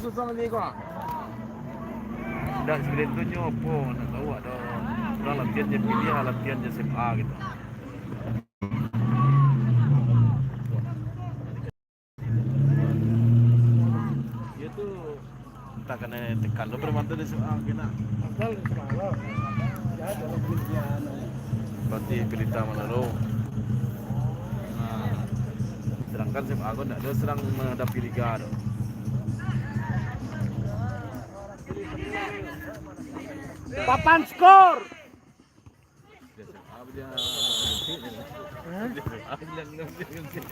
susah ni kau. Dan sebelum tu nyopo nak tahu ada orang latihan je pilih latihan je SMA gitu. Dia tu tak kena tekan lo permata di SMA kena. Asal semalam. Ya dalam pilihan. Berarti pilih mana lo? Sedangkan SMA aku tak ada serang menghadapi liga tu. Papan skor.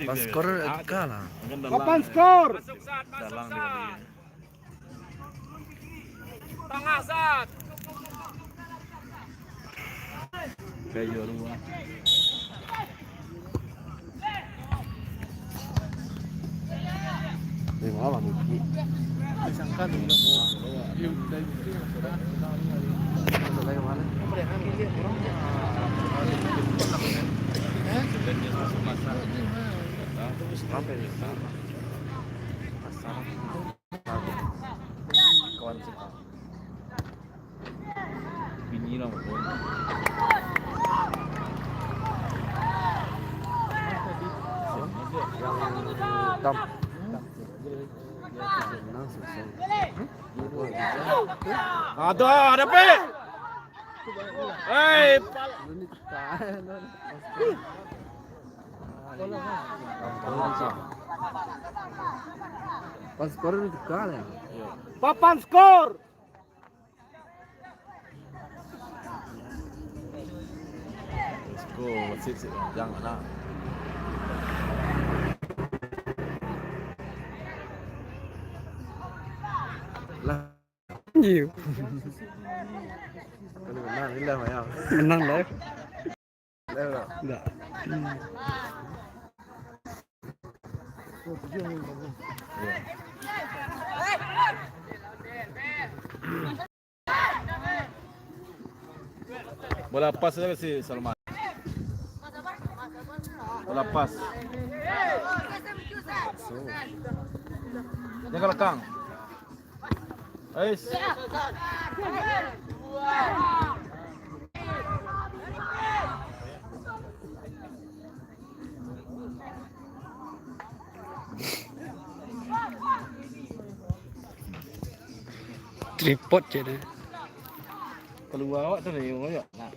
Pas skor kalah. Papan skor. Dalang dia. Tengah Zat. Kayu rumah. Ini malah Miki. Disangka dulu. Dari mana? Mereka milih orang yang Sampai di sana. Pasar. Kawan kita. Bini lah pun. Dam. Ada pe. Hei, Pas skor itu kalah ya. papan skor. Go, sit. Jangan lah. Lah. Nhiều. Kalau menang ini lah ya. Menang live. Lah. Enggak. Bola pas saja si Salman. Bola pas. Jangan lekang. Ais. Tripod je dah. Keluar awak tu ni, ya. Nah.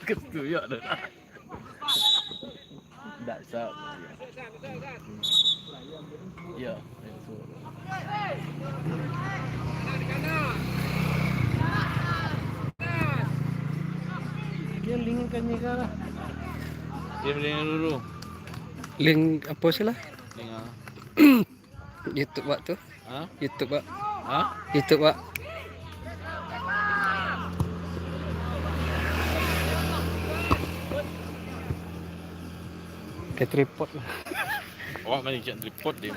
Ketu ya dah. Tak sah. Ya. Dia lingkan ni kan. Dia beli dulu. Link apa sih lah? Tengah. YouTube Pak tu. Ha? YouTube Pak. Ha? YouTube Pak. Ke tripod lah. Awak mari cak tripod dia.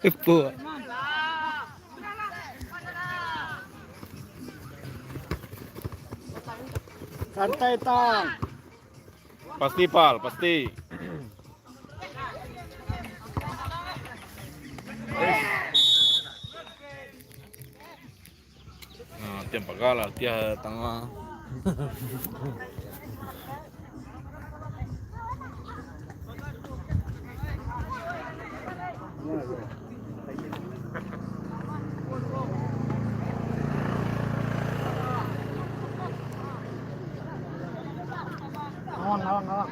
Apa? Santai tang. Pasti pal, pasti. Nah, tiap pagalah, tiap tengah. Awang.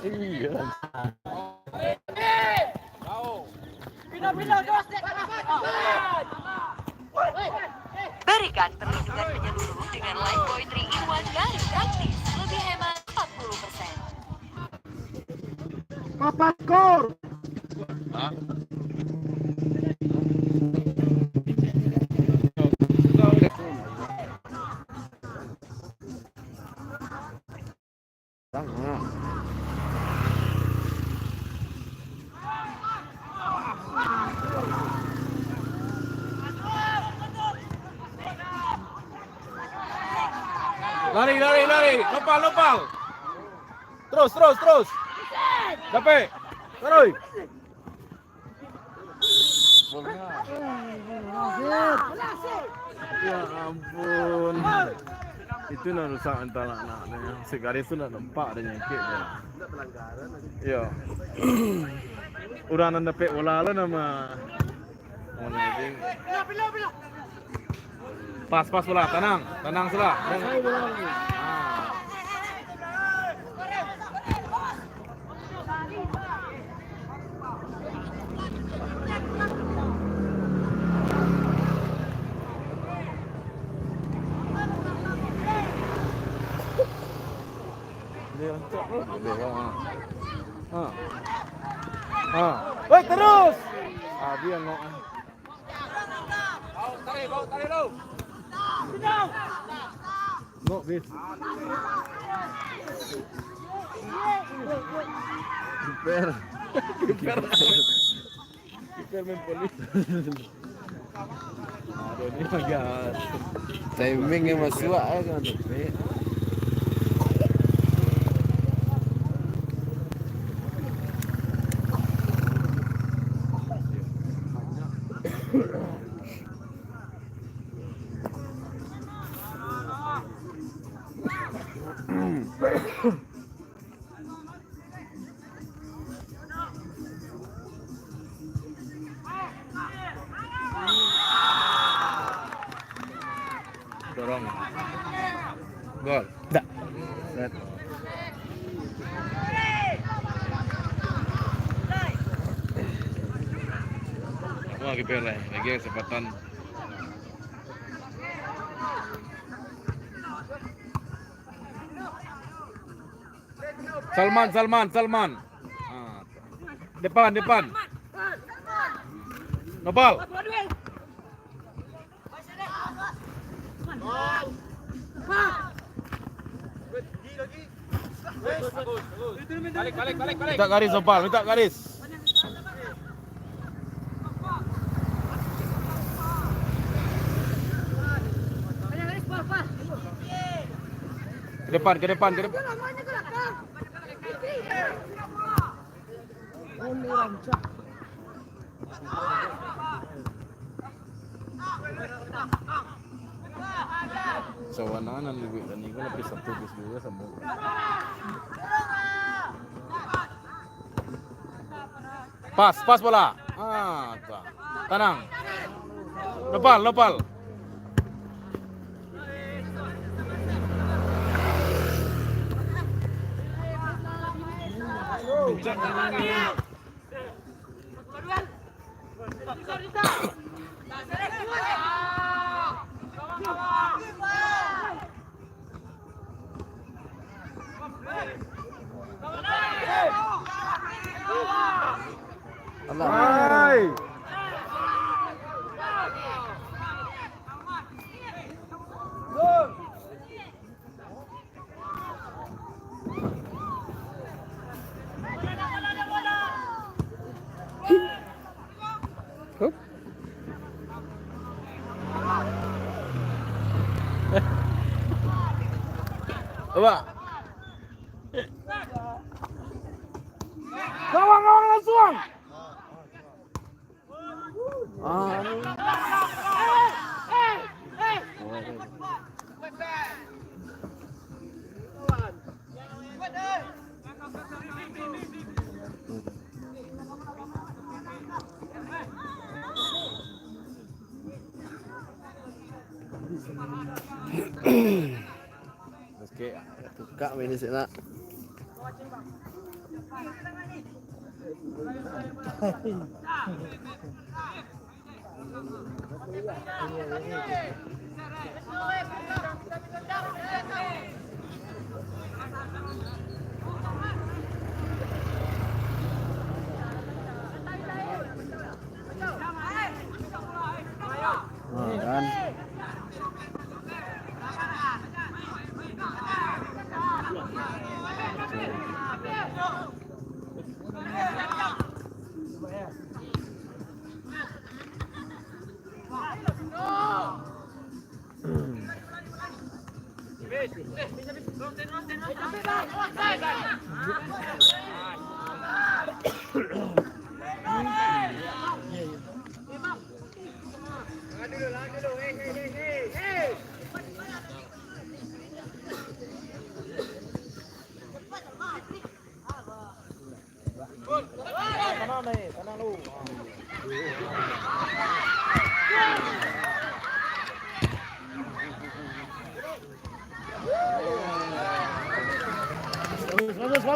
Iya. Berikan perlindungan menyeluruh dengan Lifebuoy 3-in-1 dari praktis, lebih hemat 40%. Papan skor. Hah? Lari. Lopal. Terus. Dapat. Taruh. Ya ampun. Itu nak rusak antara anak-anaknya. Segaris tu nak nampak dia nyekit dia. Ya. Orang nak dapat bola lah nama. Pas bola, tenang sudah. Dia hantar tu. Woi terus. Dia ngok. Tarik lu. Ngok bis. Kiper main polis. Aduh ni agak timing yang masuk kan tu. Dorong. Gol. Tak. Set. Wah, kiper lagi kesempatan. Salman. Depan. Nopal. Balik. Minta garis Nopal, minta garis. Ke depan. Sawanan lebih dan ini lebih satu bis dua sama. Pas bola. Tenang. Lopal. Hai. Coba. Gawang langsung. Okey, tukar main di sana. Kan.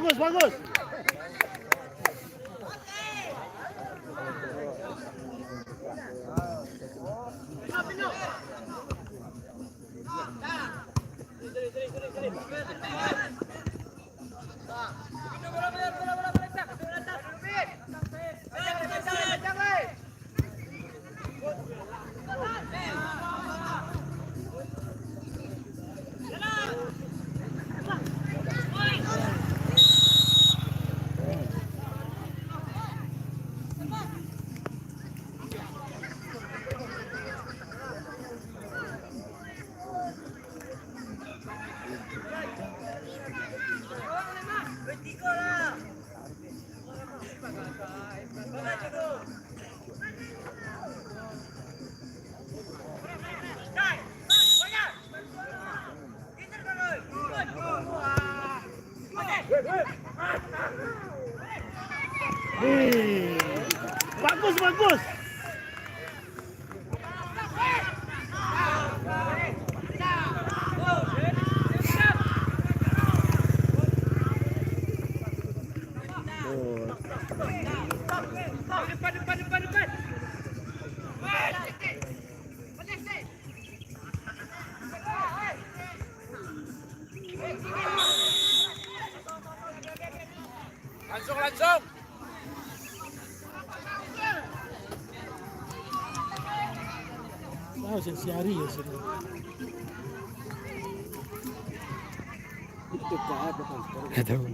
bagus, bagus. Bagus, bagus. Langsung, langsung. Ah, si Ari ya sini. Itu kayak apa? Nggak tahu.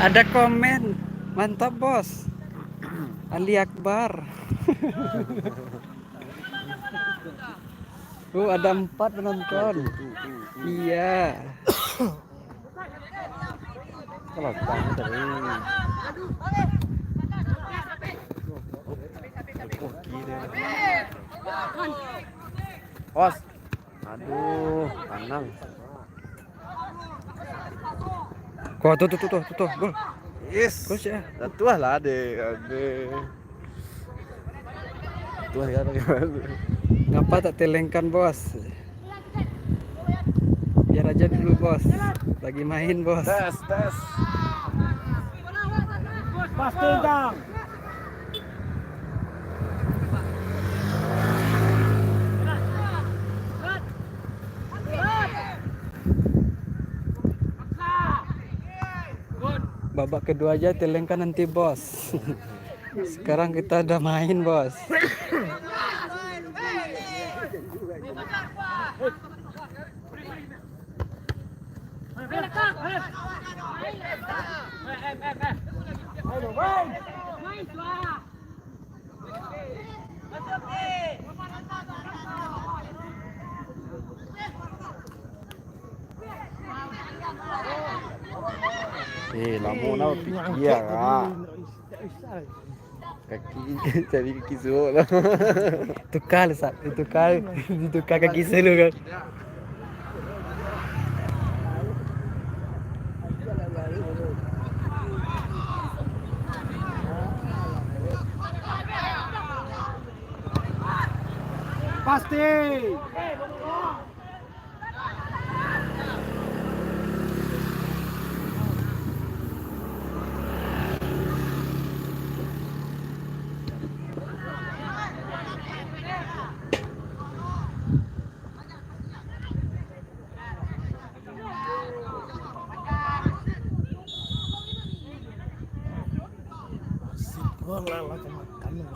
Ada komen, mantap bos, Ali Akbar. Ada 4 penonton. Iya. Kalau tanya dari Os. Aduh, kanang. Kok tuh, gol. Yes. Gol sih ya. Tuah lah ade. Tuah ya. Ngapa tak telengkan bos? Biar aja dulu bos. Lagi main bos. Tes. Pasti Kang. Babak kedua aja telengkan nanti bos. Sekarang kita udah main bos. Ayo, Lama nak fikir ah. Kaki cari kaki suruh lah. Tukar lah Sat. Ditukar kaki selu kan. Pasti. Gua lelah makan lu.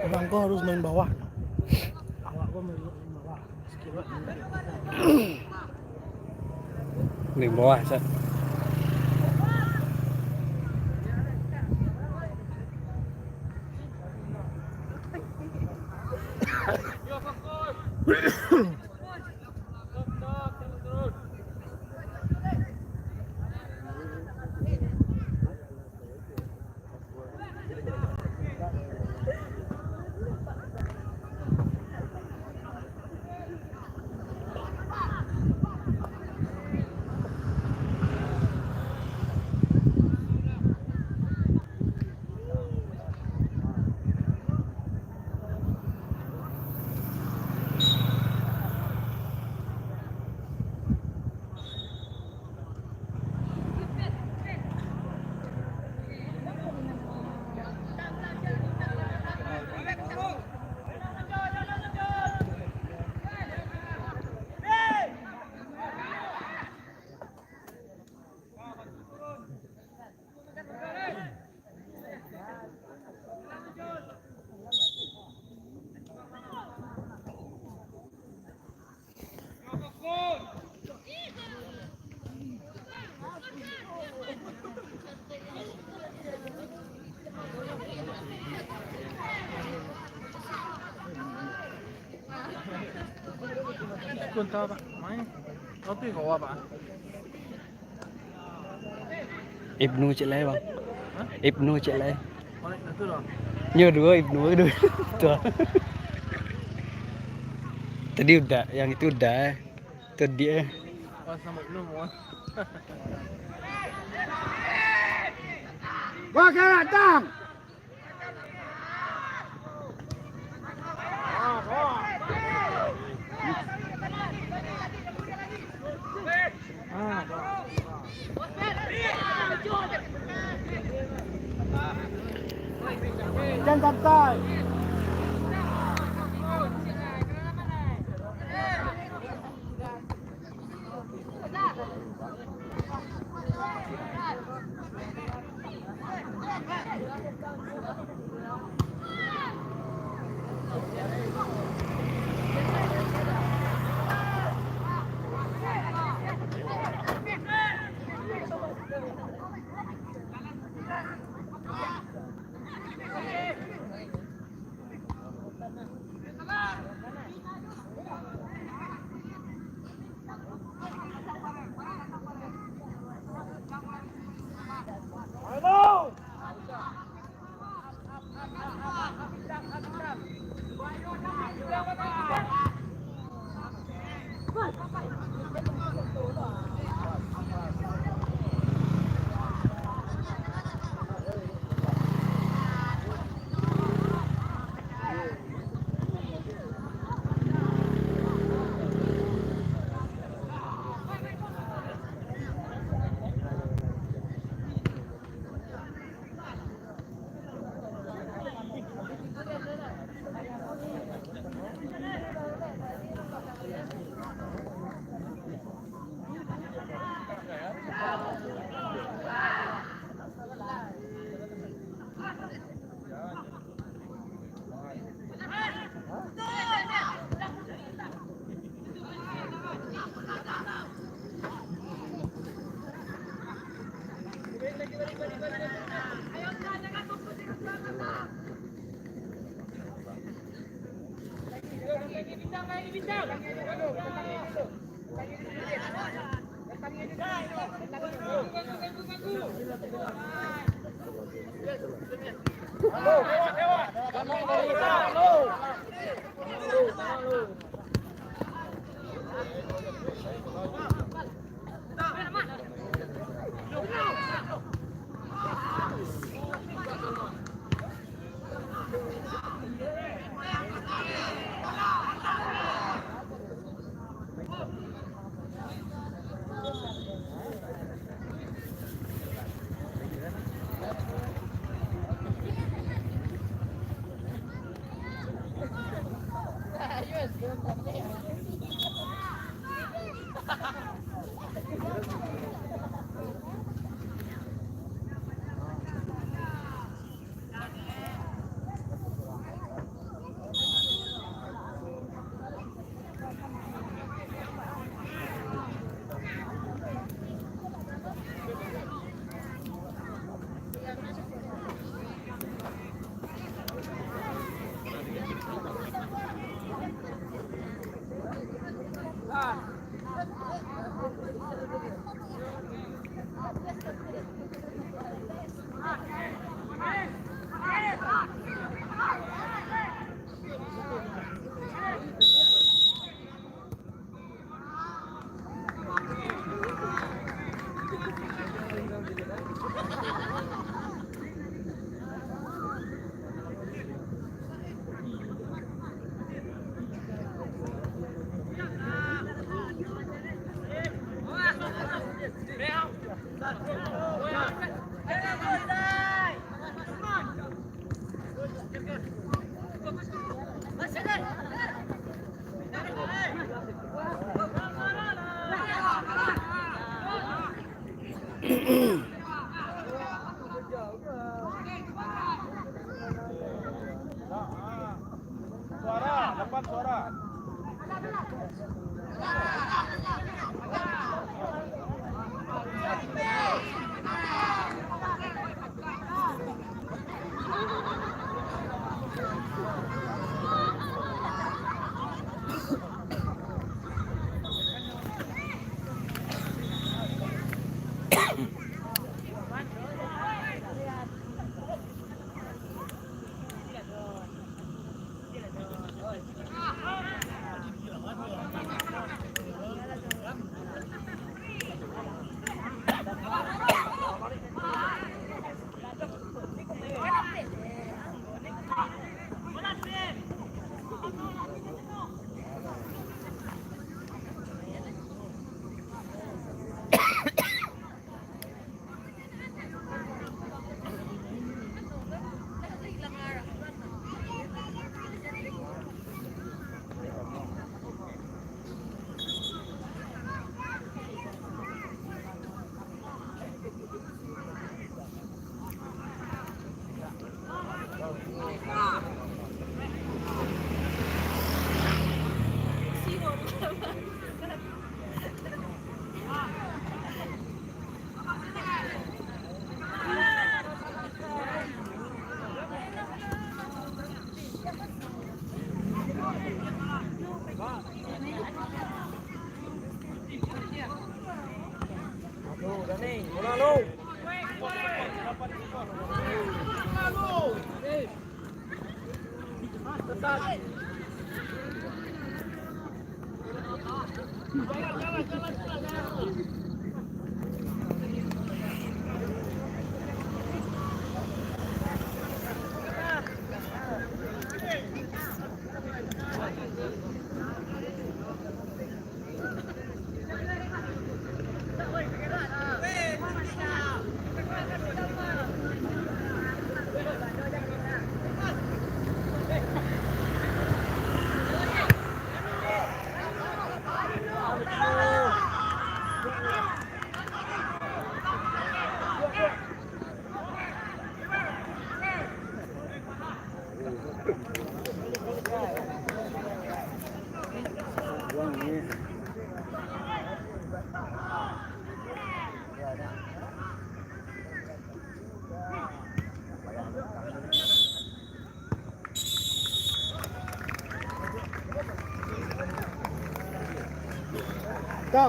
Abang kau harus main bawah. Awak kau main bawah. Sekiranya Di bawah Sat. Kunta Pak, main. Roti kau apa? Ibnu cik lai bang. Ibnu cik lai. Mana itu dah? Nyo dua Ibnu dua. Tuh. Tadi udah, yang itu udah. Itu dia. Oh sama belum mau. Wah, datang. Jangan santai.